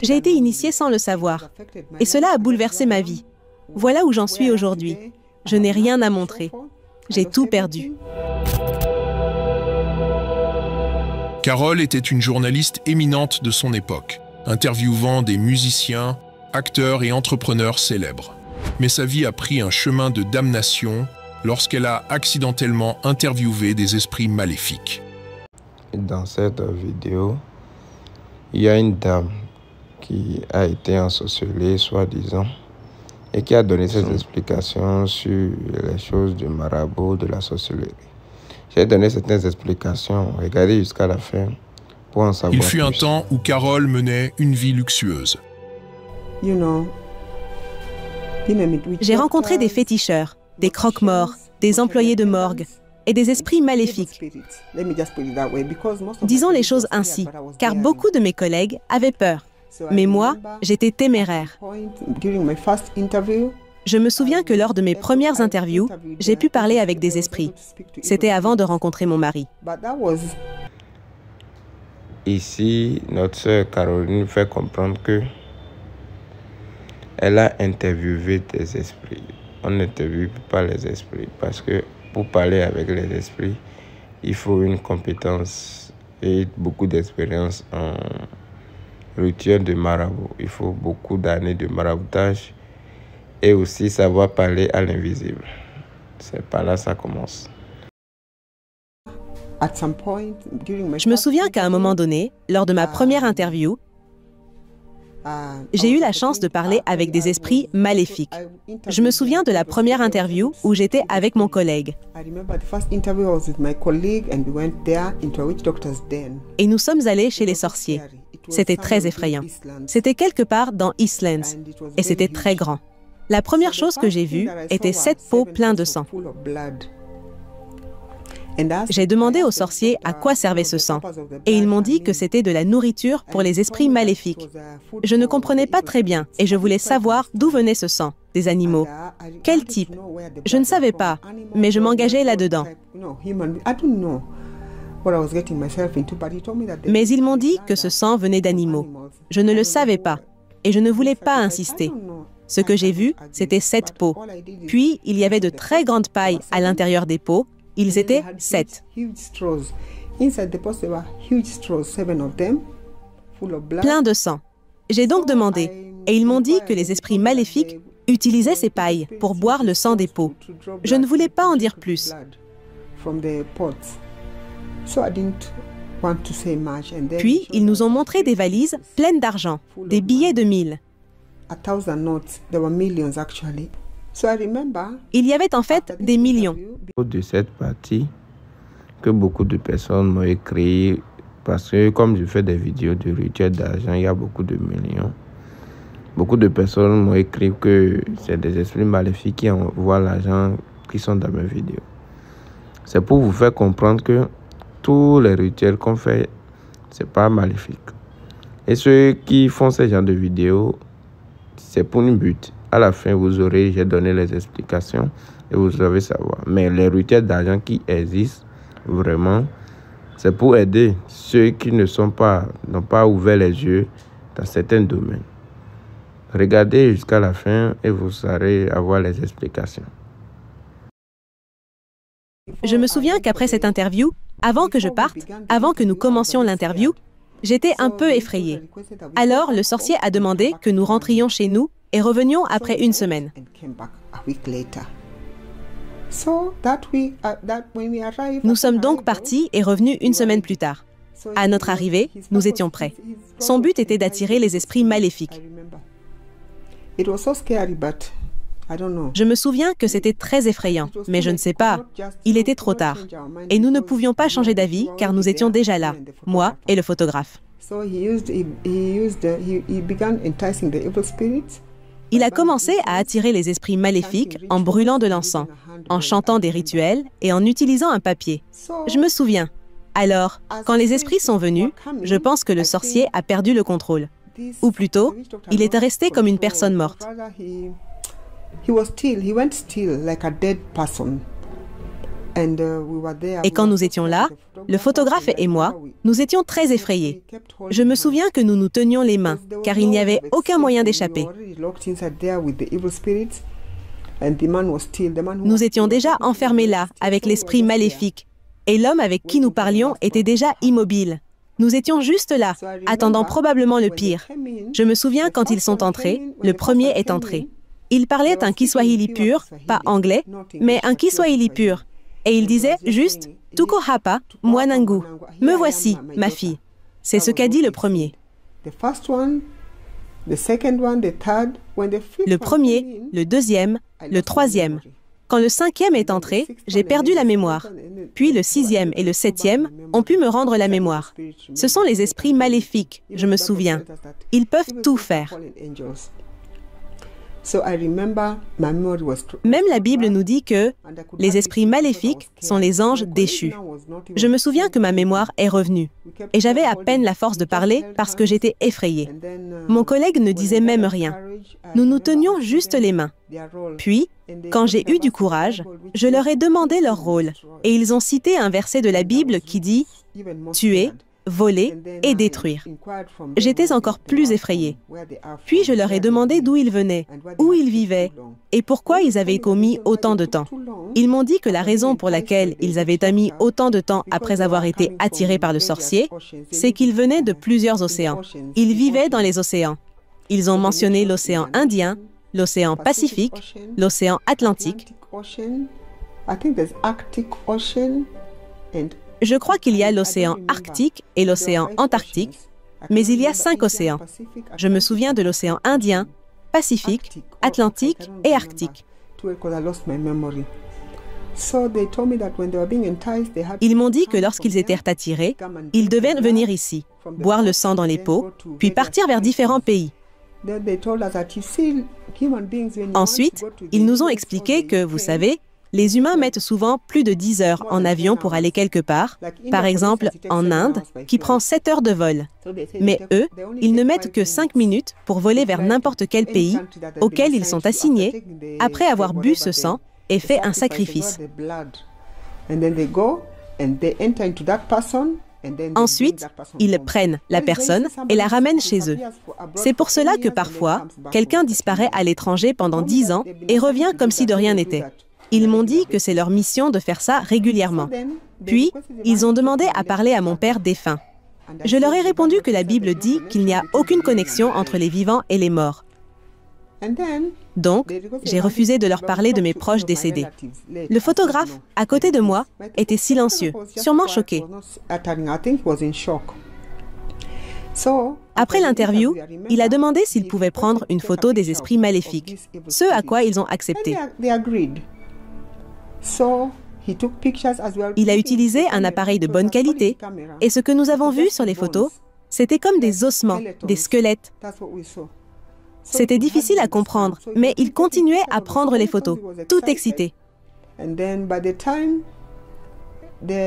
J'ai été initiée sans le savoir, et cela a bouleversé ma vie. Voilà où j'en suis aujourd'hui. Je n'ai rien à montrer. J'ai tout perdu. Carole était une journaliste éminente de son époque, interviewant des musiciens, acteurs et entrepreneurs célèbres. Mais sa vie a pris un chemin de damnation lorsqu'elle a accidentellement interviewé des esprits maléfiques. Dans cette vidéo, il y a une dame qui a été ensorcelée, soi-disant, et qui a donné ses explications sur les choses du marabout, de la sorcellerie. J'ai donné certaines explications, regardez jusqu'à la fin pour en savoir Il fut un plus. temps où Carole menait une vie luxueuse. J'ai rencontré des féticheurs, des croque-morts, des employés de morgue et des esprits maléfiques. Disons les choses ainsi, car beaucoup de mes collègues avaient peur. Mais moi, j'étais téméraire. Je me souviens que lors de mes premières interviews, j'ai pu parler avec des esprits. C'était avant de rencontrer mon mari. Ici, notre sœur Caroline fait comprendre que elle a interviewé des esprits. On n'interviewe pas les esprits parce que pour parler avec les esprits, il faut une compétence et beaucoup d'expérience en rituel de marabout. Il faut beaucoup d'années de maraboutage et aussi savoir parler à l'invisible. C'est par là que ça commence. Je me souviens qu'à un moment donné, lors de ma première interview, j'ai eu la chance de parler avec des esprits maléfiques. Je me souviens de la première interview où j'étais avec mon collègue. Et nous sommes allés chez les sorciers. C'était très effrayant. C'était quelque part dans Eastlands et c'était très grand. La première chose que j'ai vue était 7 pots pleins de sang. J'ai demandé aux sorciers à quoi servait ce sang, et ils m'ont dit que c'était de la nourriture pour les esprits maléfiques. Je ne comprenais pas très bien, et je voulais savoir d'où venait ce sang, des animaux. Quel type? Je ne savais pas, mais je m'engageais là-dedans. Mais ils m'ont dit que ce sang venait d'animaux. Je ne le savais pas, et je ne voulais pas insister. Ce que j'ai vu, c'était 7 pots. Puis, il y avait de très grandes pailles à l'intérieur des pots. Ils étaient 7. Plein de sang. J'ai donc demandé, et ils m'ont dit que les esprits maléfiques utilisaient ces pailles pour boire le sang des pots. Je ne voulais pas en dire plus. Puis, ils nous ont montré des valises pleines d'argent, des billets de 1000. Il y avait en fait des millions. De cette partie, que beaucoup de personnes m'ont écrit, parce que comme je fais des vidéos de rituel d'argent, il y a beaucoup de millions. Beaucoup de personnes m'ont écrit que c'est des esprits maléfiques qui envoient l'argent qui sont dans mes vidéos. C'est pour vous faire comprendre que tous les rituels qu'on fait, c'est pas maléfique. Et ceux qui font ce genre de vidéos, c'est pour une but. À la fin, j'ai donné les explications et vous savez savoir. Mais les rituels d'argent qui existent, vraiment, c'est pour aider ceux qui n'ont pas ouvert les yeux dans certains domaines. Regardez jusqu'à la fin et vous saurez avoir les explications. Je me souviens qu'après cette interview, avant que je parte, avant que nous commencions l'interview, j'étais un peu effrayée. Alors, le sorcier a demandé que nous rentrions chez nous et revenions après une semaine. Nous sommes donc partis et revenus une semaine plus tard. À notre arrivée, nous étions prêts. Son but était d'attirer les esprits maléfiques. Je me souviens que c'était très effrayant, mais je ne sais pas. Il était trop tard. Et nous ne pouvions pas changer d'avis car nous étions déjà là, moi et le photographe. Il a commencé à attirer les esprits maléfiques en brûlant de l'encens, en chantant des rituels et en utilisant un papier. Je me souviens. Alors, quand les esprits sont venus, je pense que le sorcier a perdu le contrôle. Ou plutôt, il est resté comme une personne morte. Et quand nous étions là, le photographe et moi, nous étions très effrayés. Je me souviens que nous nous tenions les mains, car il n'y avait aucun moyen d'échapper. Nous étions déjà enfermés là, avec l'esprit maléfique, et l'homme avec qui nous parlions était déjà immobile. Nous étions juste là, attendant probablement le pire. Je me souviens quand ils sont entrés, le premier est entré. Il parlait un Kiswahili pur, pas anglais, mais un Kiswahili pur. Et il disait juste « Tuko hapa, mwanangu »« Me voici, ma fille ». C'est ce qu'a dit le premier. Le premier, le deuxième, le troisième. Quand le cinquième est entré, j'ai perdu la mémoire. Puis le sixième et le septième ont pu me rendre la mémoire. Ce sont les esprits maléfiques, je me souviens. Ils peuvent tout faire. Même la Bible nous dit que les esprits maléfiques sont les anges déchus. Je me souviens que ma mémoire est revenue. Et j'avais à peine la force de parler parce que j'étais effrayée. Mon collègue ne disait même rien. Nous nous tenions juste les mains. Puis, quand j'ai eu du courage, je leur ai demandé leur rôle. Et ils ont cité un verset de la Bible qui dit « Tuer, voler et détruire ». J'étais encore plus effrayée. Puis je leur ai demandé d'où ils venaient, où ils vivaient et pourquoi ils avaient commis autant de temps. Ils m'ont dit que la raison pour laquelle ils avaient mis autant de temps après avoir été attirés par le sorcier, c'est qu'ils venaient de plusieurs océans. Ils vivaient dans les océans. Ils ont mentionné l'océan Indien, l'océan Pacifique, l'océan Atlantique. Je crois qu'il y a l'océan Arctique et l'océan Antarctique, mais il y a 5 océans. Je me souviens de l'océan Indien, Pacifique, Atlantique et Arctique. Ils m'ont dit que lorsqu'ils étaient attirés, ils devaient venir ici, boire le sang dans les pots, puis partir vers différents pays. Ensuite, ils nous ont expliqué que, vous savez, les humains mettent souvent plus de 10 heures en avion pour aller quelque part, par exemple en Inde, qui prend 7 heures de vol. Mais eux, ils ne mettent que 5 minutes pour voler vers n'importe quel pays auquel ils sont assignés, après avoir bu ce sang et fait un sacrifice. Ensuite, ils prennent la personne et la ramènent chez eux. C'est pour cela que parfois, quelqu'un disparaît à l'étranger pendant 10 ans et revient comme si de rien n'était. Ils m'ont dit que c'est leur mission de faire ça régulièrement. Puis, ils ont demandé à parler à mon père défunt. Je leur ai répondu que la Bible dit qu'il n'y a aucune connexion entre les vivants et les morts. Donc, j'ai refusé de leur parler de mes proches décédés. Le photographe, à côté de moi, était silencieux, sûrement choqué. Après l'interview, il a demandé s'il pouvait prendre une photo des esprits maléfiques, ce à quoi ils ont accepté. Il a utilisé un appareil de bonne qualité, et ce que nous avons vu sur les photos, c'était comme des ossements, des squelettes. C'était difficile à comprendre, mais il continuait à prendre les photos, tout excité.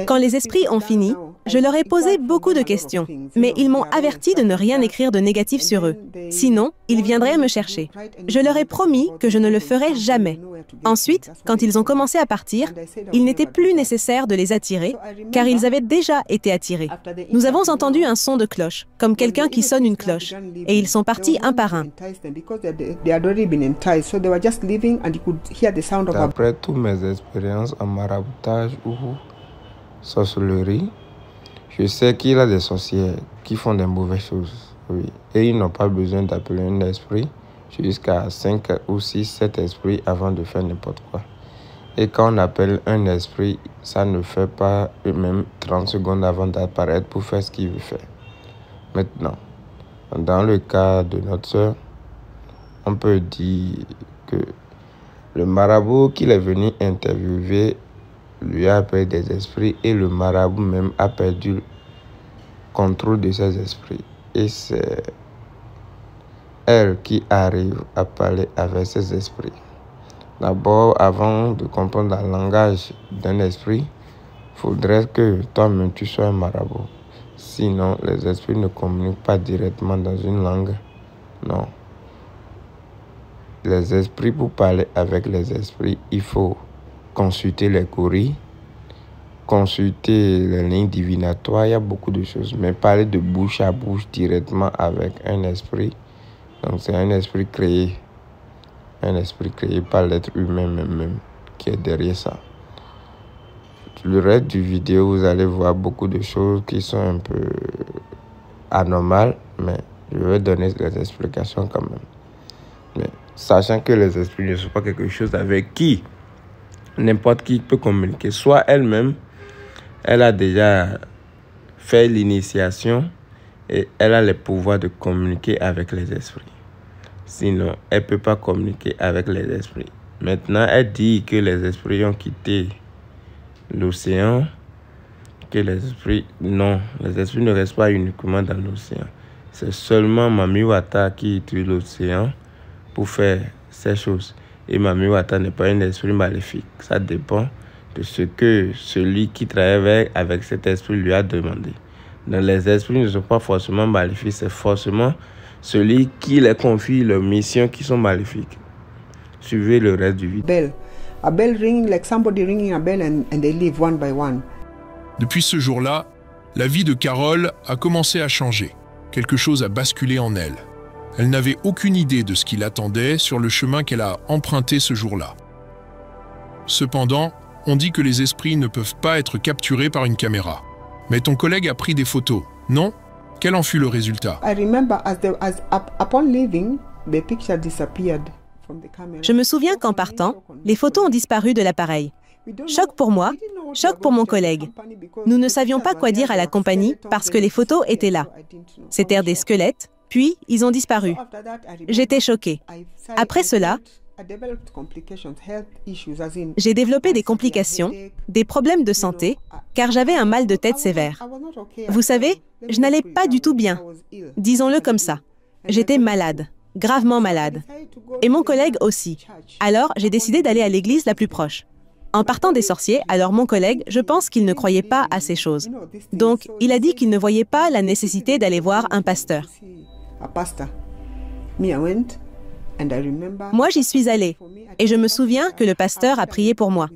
Quand les esprits ont fini, je leur ai posé beaucoup de questions, mais ils m'ont averti de ne rien écrire de négatif sur eux. Sinon, ils viendraient me chercher. Je leur ai promis que je ne le ferais jamais. Ensuite, quand ils ont commencé à partir, il n'était plus nécessaire de les attirer, car ils avaient déjà été attirés. Nous avons entendu un son de cloche, comme quelqu'un qui sonne une cloche, et ils sont partis un par un. Après toutes mes expériences en maraboutage ou sorcellerie, je sais qu'il y a des sorcières qui font des mauvaises choses. Oui. Et ils n'ont pas besoin d'appeler un esprit jusqu'à 5 ou 6, 7 esprits avant de faire n'importe quoi. Et quand on appelle un esprit, ça ne fait pas même 30 secondes avant d'apparaître pour faire ce qu'il veut faire. Maintenant, dans le cas de notre sœur, on peut dire que le marabout qu'il est venu interviewer lui a appelé des esprits et le marabout même a perdu le contrôle de ses esprits. Et c'est elle qui arrive à parler avec ses esprits. D'abord, avant de comprendre le langage d'un esprit, il faudrait que toi-même tu sois un marabout. Sinon, les esprits ne communiquent pas directement dans une langue. Non. Les esprits, pour parler avec les esprits, il faut consulter les courriers consulter les lignes divinatoires, il y a beaucoup de choses. Mais parler de bouche à bouche directement avec un esprit, donc c'est un esprit créé par l'être humain même qui est derrière ça. Le reste du vidéo, vous allez voir beaucoup de choses qui sont un peu anormales, mais je vais donner des explications quand même. Mais sachant que les esprits ne sont pas quelque chose avec qui n'importe qui peut communiquer. Soit elle-même, elle a déjà fait l'initiation et elle a le pouvoir de communiquer avec les esprits. Sinon, elle ne peut pas communiquer avec les esprits. Maintenant, elle dit que les esprits ont quitté l'océan, que les esprits ne restent pas uniquement dans l'océan. C'est seulement Mami Wata qui utilise l'océan pour faire ces choses. Et Mami Wata n'est pas un esprit maléfique. Ça dépend de ce que celui qui travaille avec cet esprit lui a demandé. Donc les esprits ne sont pas forcément maléfiques, c'est forcément celui qui les confie leurs missions qui sont maléfiques. Suivez le reste du vidéo. A bell ringing, like somebody ringing a bell and they leave one by one. Depuis ce jour-là, la vie de Carole a commencé à changer. Quelque chose a basculé en elle. Elle n'avait aucune idée de ce qui l'attendait sur le chemin qu'elle a emprunté ce jour-là. Cependant, on dit que les esprits ne peuvent pas être capturés par une caméra. Mais ton collègue a pris des photos, non? Quel en fut le résultat? I remember upon leaving, the picture disappeared. Je me souviens qu'en partant, les photos ont disparu de l'appareil. Choc pour moi, choc pour mon collègue. Nous ne savions pas quoi dire à la compagnie parce que les photos étaient là. C'étaient des squelettes, puis ils ont disparu. J'étais choquée. Après cela, j'ai développé des complications, des problèmes de santé, car j'avais un mal de tête sévère. Vous savez, je n'allais pas du tout bien. Disons-le comme ça. J'étais malade. Gravement malade. Et mon collègue aussi. Alors, j'ai décidé d'aller à l'église la plus proche. En partant des sorciers, alors mon collègue, je pense qu'il ne croyait pas à ces choses. Donc, il a dit qu'il ne voyait pas la nécessité d'aller voir un pasteur. Moi, j'y suis allée. Et je me souviens que le pasteur a prié pour moi.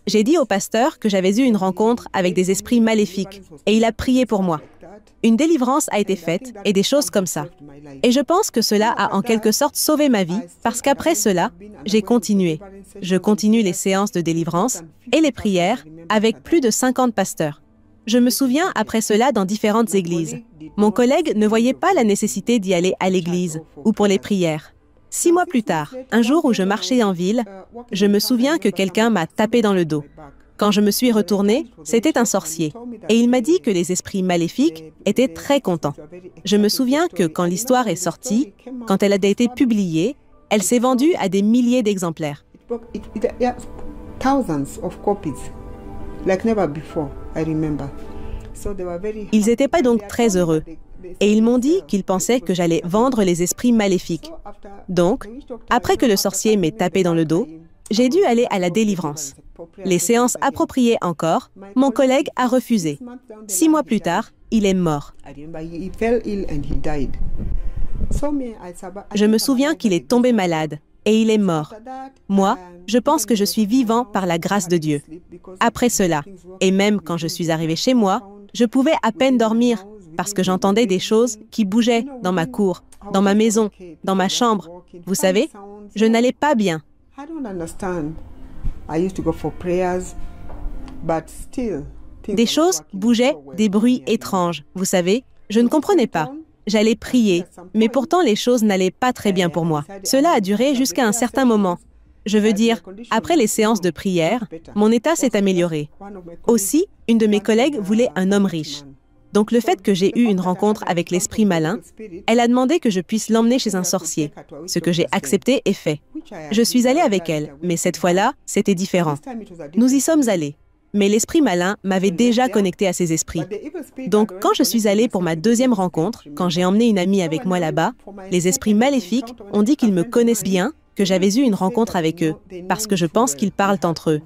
J'ai dit au pasteur que j'avais eu une rencontre avec des esprits maléfiques. Et il a prié pour moi. Une délivrance a été faite et des choses comme ça. Et je pense que cela a en quelque sorte sauvé ma vie parce qu'après cela, j'ai continué. Je continue les séances de délivrance et les prières avec plus de 50 pasteurs. Je me souviens après cela dans différentes églises. Mon collègue ne voyait pas la nécessité d'y aller à l'église ou pour les prières. 6 mois plus tard, un jour où je marchais en ville, je me souviens que quelqu'un m'a tapé dans le dos. Quand je me suis retournée, c'était un sorcier. Et il m'a dit que les esprits maléfiques étaient très contents. Je me souviens que quand l'histoire est sortie, quand elle a été publiée, elle s'est vendue à des milliers d'exemplaires. Ils n'étaient pas donc très heureux. Et ils m'ont dit qu'ils pensaient que j'allais vendre les esprits maléfiques. Donc, après que le sorcier m'ait tapé dans le dos, j'ai dû aller à la délivrance. Les séances appropriées encore, mon collègue a refusé. 6 mois plus tard, il est mort. Je me souviens qu'il est tombé malade et il est mort. Moi, je pense que je suis vivant par la grâce de Dieu. Après cela, et même quand je suis arrivée chez moi, je pouvais à peine dormir parce que j'entendais des choses qui bougeaient dans ma cour, dans ma maison, dans ma chambre. Vous savez, je n'allais pas bien. Des choses bougeaient, des bruits étranges. Vous savez, je ne comprenais pas. J'allais prier, mais pourtant les choses n'allaient pas très bien pour moi. Cela a duré jusqu'à un certain moment. Je veux dire, après les séances de prière, mon état s'est amélioré. Aussi, une de mes collègues voulait un homme riche. Donc le fait que j'ai eu une rencontre avec l'esprit malin, elle a demandé que je puisse l'emmener chez un sorcier, ce que j'ai accepté et fait. Je suis allée avec elle, mais cette fois-là, c'était différent. Nous y sommes allés, mais l'esprit malin m'avait déjà connecté à ces esprits. Donc quand je suis allée pour ma deuxième rencontre, quand j'ai emmené une amie avec moi là-bas, les esprits maléfiques ont dit qu'ils me connaissent bien, que j'avais eu une rencontre avec eux, parce que je pense qu'ils parlent entre eux.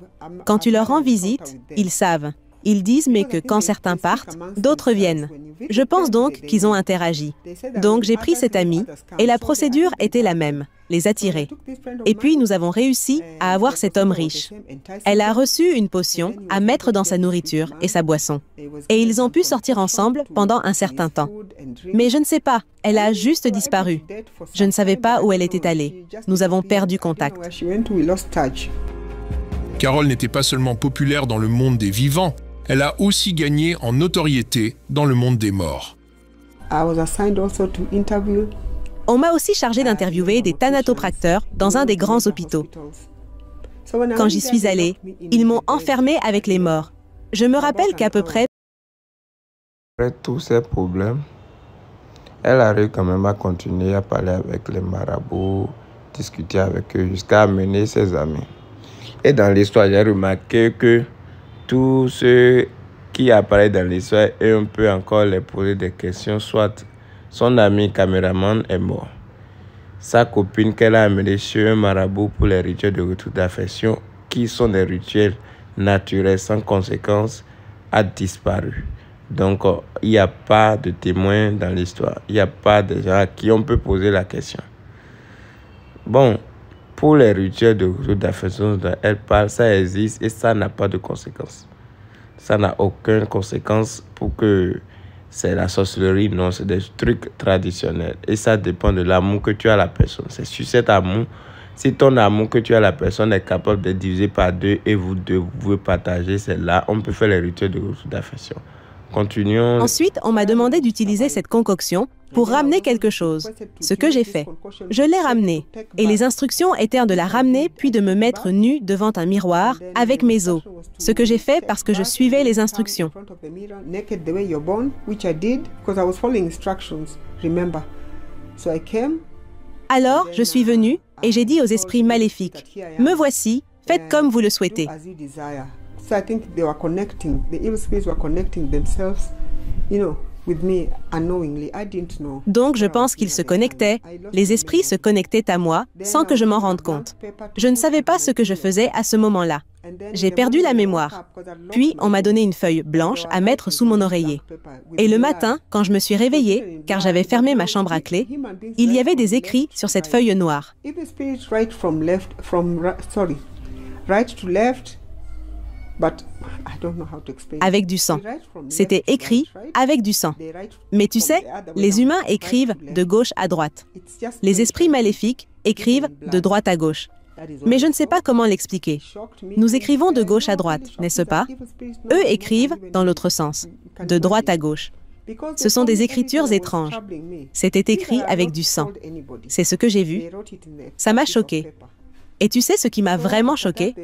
Quand tu leur rends visite, ils savent. Ils disent mais que quand certains partent, d'autres viennent. Je pense donc qu'ils ont interagi. Donc j'ai pris cet ami et la procédure était la même, les attirer. Et puis nous avons réussi à avoir cet homme riche. Elle a reçu une potion à mettre dans sa nourriture et sa boisson. Et ils ont pu sortir ensemble pendant un certain temps. Mais je ne sais pas, elle a juste disparu. Je ne savais pas où elle était allée. Nous avons perdu contact. Carol n'était pas seulement populaire dans le monde des vivants, elle a aussi gagné en notoriété dans le monde des morts. On m'a aussi chargé d'interviewer des thanatopracteurs dans un des grands hôpitaux. Quand j'y suis allée, ils m'ont enfermée avec les morts. Je me rappelle qu'à peu près... Après tous ces problèmes, elle arrive quand même à continuer à parler avec les marabouts, discuter avec eux jusqu'à amener ses amis. Et dans l'histoire, j'ai remarqué que tous ceux qui apparaissent dans l'histoire, et on peut encore les poser des questions, soit son ami caméraman est mort. Sa copine qu'elle a amenée chez un marabout pour les rituels de retour d'affection, qui sont des rituels naturels sans conséquence, a disparu. Donc, il n'y a pas de témoins dans l'histoire. Il n'y a pas de gens à qui on peut poser la question. Bon, pour les rituels de retour d'affection dont elle parle, ça existe et ça n'a pas de conséquences. Ça n'a aucune conséquence pour que c'est la sorcellerie. Non, c'est des trucs traditionnels. Et ça dépend de l'amour que tu as à la personne. C'est sur cet amour. Si ton amour que tu as à la personne est capable de diviser par deux et vous deux, vous pouvez partager, c'est là on peut faire les rituels de retour d'affection. Continuons. Ensuite, on m'a demandé d'utiliser cette concoction pour ramener quelque chose, ce que j'ai fait. Je l'ai ramené, et les instructions étaient de la ramener puis de me mettre nue devant un miroir avec mes os, ce que j'ai fait parce que je suivais les instructions. Alors, je suis venue et j'ai dit aux esprits maléfiques, « Me voici, faites comme vous le souhaitez. » So I think they were connecting, the evil spirits were connecting themselves, with me unknowingly. I didn't know. Donc je pense qu'ils se connectaient, les esprits se connectaient à moi sans que je m'en rende compte. Je ne savais pas ce que je faisais à ce moment-là. J'ai perdu la mémoire. Puis on m'a donné une feuille blanche à mettre sous mon oreiller. Et le matin, quand je me suis réveillée, car j'avais fermé ma chambre à clé, il y avait des écrits sur cette feuille noire. Avec du sang. C'était écrit avec du sang. Mais tu sais, les humains écrivent de gauche à droite. Les esprits maléfiques écrivent de droite à gauche. Mais je ne sais pas comment l'expliquer. Nous écrivons de gauche à droite, n'est-ce pas? Eux écrivent dans l'autre sens, de droite à gauche. Ce sont des écritures étranges. C'était écrit avec du sang. C'est ce que j'ai vu. Ça m'a choqué. Et tu sais ce qui m'a vraiment choqué?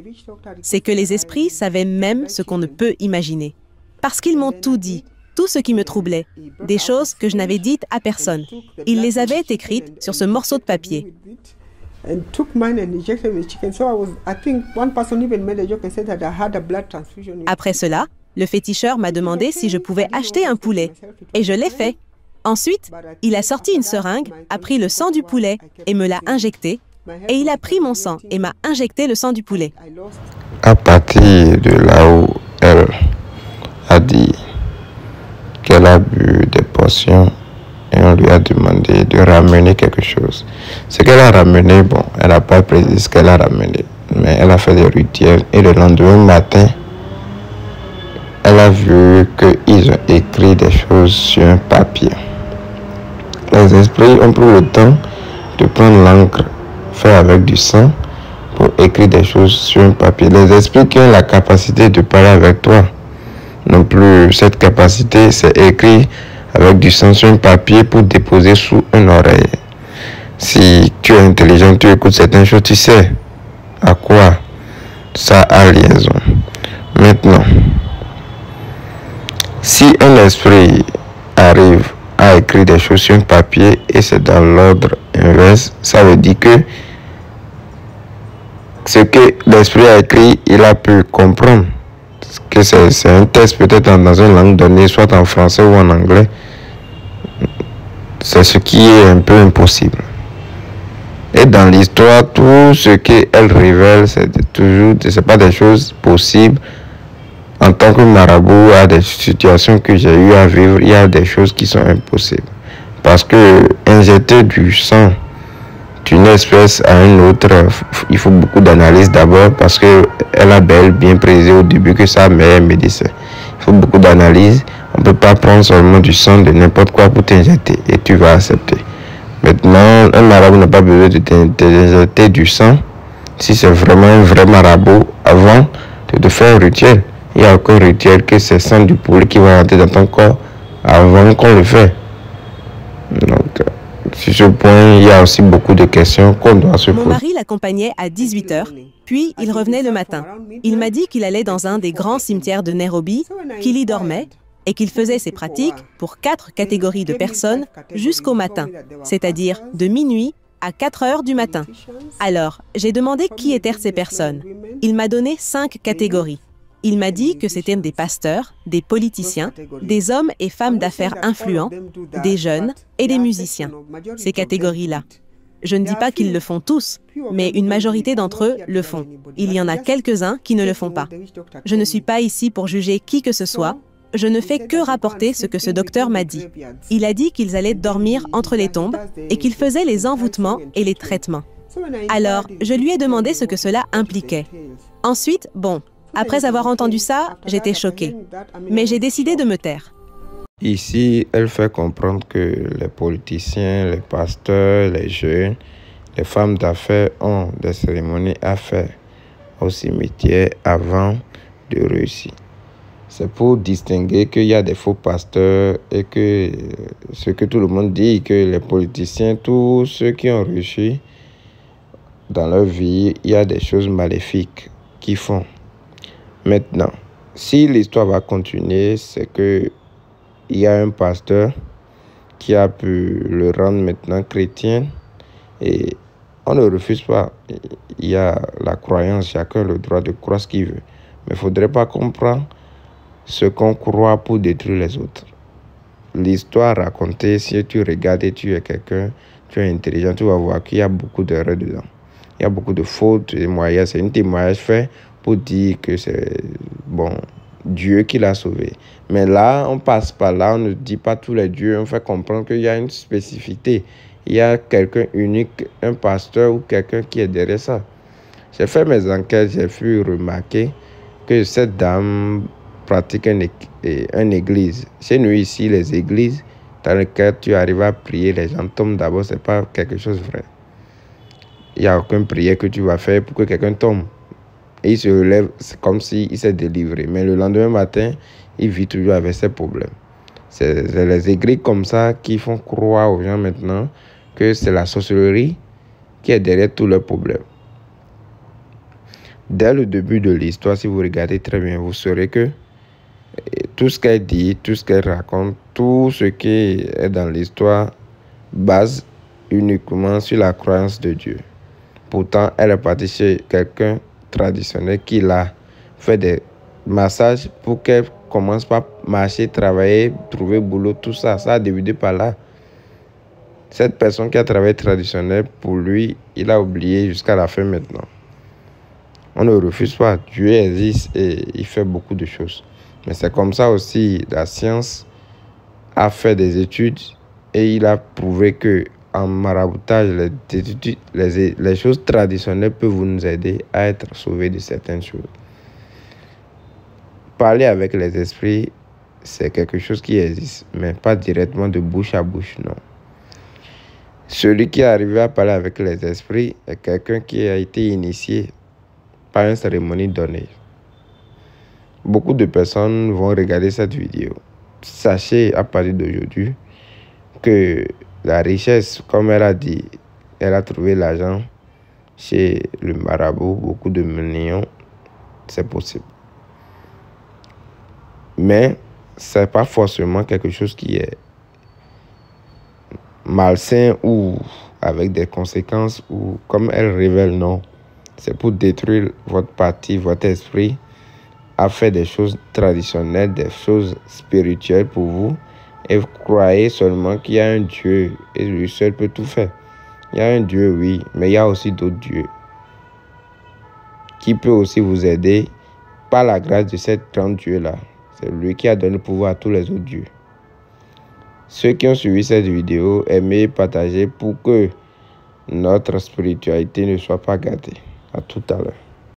C'est que les esprits savaient même ce qu'on ne peut imaginer. Parce qu'ils m'ont tout dit, tout ce qui me troublait, des choses que je n'avais dites à personne. Ils les avaient écrites sur ce morceau de papier. Après cela, le féticheur m'a demandé si je pouvais acheter un poulet. Et je l'ai fait. Ensuite, il a sorti une seringue, a pris le sang du poulet et me l'a injecté. Et il a pris mon sang et m'a injecté le sang du poulet. À partir de là où elle a dit qu'elle a bu des potions et on lui a demandé de ramener quelque chose. Ce qu'elle a ramené, bon, elle n'a pas précisé ce qu'elle a ramené, mais elle a fait des rituels et le lendemain matin, elle a vu qu'ils ont écrit des choses sur un papier. Les esprits ont pris le temps de prendre l'encre fait avec du sang pour écrire des choses sur un papier. Les esprits qui ont la capacité de parler avec toi non plus cette capacité, c'est écrit avec du sang sur un papier pour déposer sous une oreille. Si tu es intelligent, tu écoutes certaines choses, tu sais à quoi ça a liaison. Maintenant, si un esprit arrive à écrire des choses sur un papier et c'est dans l'ordre inverse, ça veut dire que ce que l'esprit a écrit, il a pu comprendre que c'est un texte peut-être dans une langue donnée, soit en français ou en anglais. C'est ce qui est un peu impossible. Et dans l'histoire, tout ce qu'elle révèle, c'est pas des choses possibles En tant que marabout, à des situations que j'ai eu à vivre, il y a des choses qui sont impossibles. Parce que injecter du sang d'une espèce à une autre, il faut beaucoup d'analyse d'abord parce qu'elle a bien précisé au début que ça meilleur médecin. Il faut beaucoup d'analyse. On ne peut pas prendre seulement du sang de n'importe quoi pour t'injecter et tu vas accepter. Maintenant, un marabout n'a pas besoin de t'injecter du sang si c'est vraiment un vrai marabout avant de te faire un rituel. Il n'y a aucun rituel que c'est sang du poulet qui va rentrer dans ton corps avant qu'on le fait. Donc, sur ce point, il y a aussi beaucoup de questions qu'on doit se poser. Mon mari l'accompagnait à 18h, puis il revenait le matin. Il m'a dit qu'il allait dans un des grands cimetières de Nairobi, qu'il y dormait et qu'il faisait ses pratiques pour 4 catégories de personnes jusqu'au matin, c'est-à-dire de minuit à 4 heures du matin. Alors, j'ai demandé qui étaient ces personnes. Il m'a donné 5 catégories. Il m'a dit que c'étaient des pasteurs, des politiciens, des hommes et femmes d'affaires influents, des jeunes et des musiciens. Ces catégories-là. Je ne dis pas qu'ils le font tous, mais une majorité d'entre eux le font. Il y en a quelques-uns qui ne le font pas. Je ne suis pas ici pour juger qui que ce soit. Je ne fais que rapporter ce que ce docteur m'a dit. Il a dit qu'ils allaient dormir entre les tombes et qu'ils faisaient les envoûtements et les traitements. Alors, je lui ai demandé ce que cela impliquait. Ensuite, bon, après avoir entendu ça, j'étais choquée. Mais j'ai décidé de me taire. Ici, elle fait comprendre que les politiciens, les pasteurs, les jeunes, les femmes d'affaires ont des cérémonies à faire au cimetière avant de réussir. C'est pour distinguer qu'il y a des faux pasteurs et que ce que tout le monde dit, que les politiciens, tous ceux qui ont réussi dans leur vie, il y a des choses maléfiques qu'ils font. Maintenant, si l'histoire va continuer, c'est que il y a un pasteur qui a pu le rendre maintenant chrétien et on ne refuse pas. Il y a la croyance, chacun a le droit de croire ce qu'il veut. Mais il ne faudrait pas comprendre ce qu'on croit pour détruire les autres. L'histoire racontée, si tu regardes et tu es quelqu'un, tu es intelligent, tu vas voir qu'il y a beaucoup d'erreurs dedans. Il y a beaucoup de fautes, témoignages. C'est un témoignage fait pour dire que c'est bon, Dieu qui l'a sauvé. Mais là, on passe par là, on ne dit pas tous les dieux, on fait comprendre qu'il y a une spécificité. Il y a quelqu'un unique, un pasteur ou quelqu'un qui est derrière ça. J'ai fait mes enquêtes, j'ai pu remarquer que cette dame pratique une église. Chez nous ici, les églises dans lesquelles tu arrives à prier, les gens tombent d'abord, ce n'est pas quelque chose de vrai. Il n'y a aucune prière que tu vas faire pour que quelqu'un tombe. Et il se relève, c'est comme s'il s'est délivré. Mais le lendemain matin, il vit toujours avec ses problèmes. C'est les églises comme ça qui font croire aux gens maintenant que c'est la sorcellerie qui est derrière tous leurs problèmes. Dès le début de l'histoire, si vous regardez très bien, vous saurez que tout ce qu'elle dit, tout ce qu'elle raconte, tout ce qui est dans l'histoire base uniquement sur la croyance de Dieu. Pourtant, elle est partie chez quelqu'un traditionnel qui l'a fait des massages pour qu'elle commence par marcher, travailler, trouver boulot, tout ça. Ça a débuté par là. Cette personne qui a travaillé traditionnel, pour lui, il a oublié jusqu'à la fin maintenant. On ne refuse pas. Dieu existe et il fait beaucoup de choses. Mais c'est comme ça aussi, la science a fait des études et il a prouvé que en maraboutage, les choses traditionnelles peuvent nous aider à être sauvés de certaines choses. Parler avec les esprits, c'est quelque chose qui existe, mais pas directement de bouche à bouche, non. Celui qui est arrivé à parler avec les esprits est quelqu'un qui a été initié par une cérémonie donnée. Beaucoup de personnes vont regarder cette vidéo. Sachez à partir d'aujourd'hui que la richesse, comme elle a dit, elle a trouvé l'argent chez le marabout, beaucoup de millions, c'est possible. Mais ce n'est pas forcément quelque chose qui est malsain ou avec des conséquences ou comme elle révèle, non. C'est pour détruire votre partie, votre esprit, à faire des choses traditionnelles, des choses spirituelles pour vous. Et vous croyez seulement qu'il y a un Dieu et lui seul peut tout faire. Il y a un Dieu, oui, mais il y a aussi d'autres dieux qui peuvent aussi vous aider par la grâce de cet grand Dieu-là, c'est lui qui a donné le pouvoir à tous les autres dieux. Ceux qui ont suivi cette vidéo, aimez, partagez pour que notre spiritualité ne soit pas gâtée. À tout à l'heure.